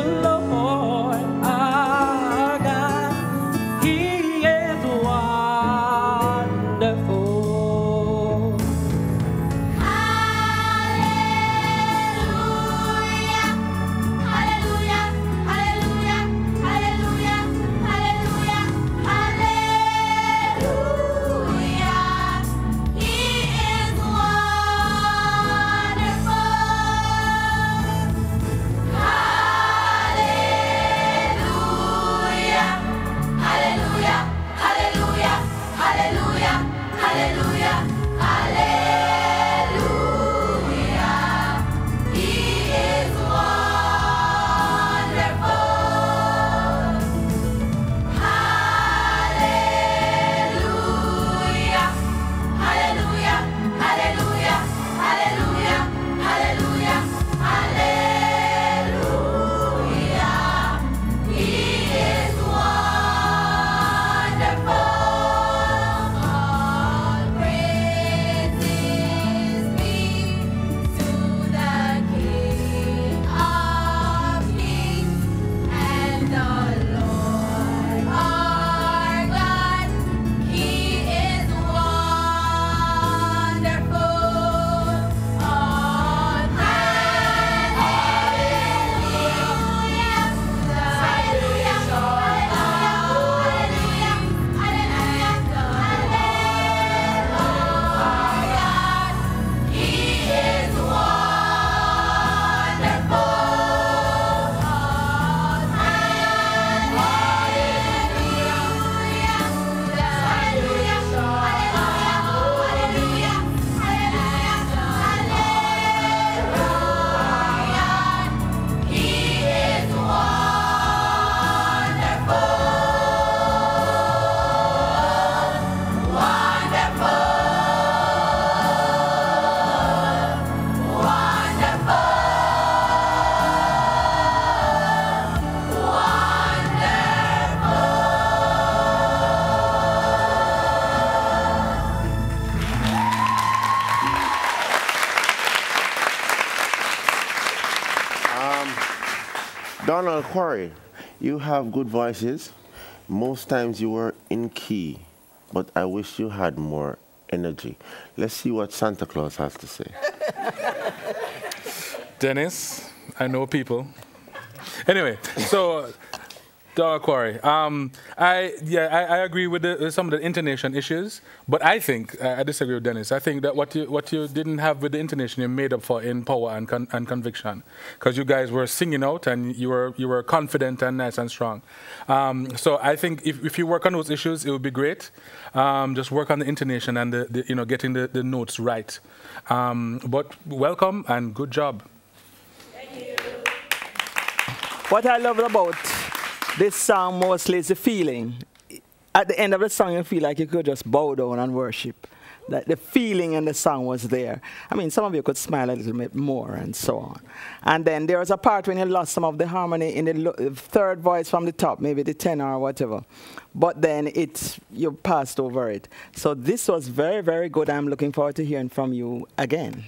Lord our God. He is wonderful. Hallelujah, hallelujah, hallelujah, hallelujah, hallelujah, hallelujah. He is wonderful. Hallelujah, hallelujah, hallelujah, hallelujah, hallelujah, hallelujah. He is wonderful. Hallelujah, hallelujah, hallelujah, hallelujah, hallelujah, hallelujah. He is wonderful. All praises be to the King of Kings and the Lord our God. He is wonderful. All praise, hallelujah, hallelujah, hallelujah, hallelujah, hallelujah. He is wonderful. All praise, hallelujah, hallelujah, hallelujah, hallelujah. He is Donald Quarrie, you have good voices. Most times you were in key, but I wish you had more energy. Let's see what Santa Claus has to say. Dennis, I know people. Anyway, so Donald Quarrie, I agree with some of the intonation issues, but I think I disagree with Dennis. I think that what you didn't have with the intonation, you made up for in power and conviction, because you guys were singing out and you were confident and nice and strong. So I think if you work on those issues, it would be great. Just work on the intonation and getting the notes right. But welcome and good job. What I love about this song mostly is the feeling. At the end of the song, you feel like you could just bow down and worship. That the feeling in the song was there. I mean, some of you could smile a little bit more and so on. And then there was a part when you lost some of the harmony in the third voice from the top, maybe the tenor or whatever. But then you passed over it. So this was very, very good. I'm looking forward to hearing from you again.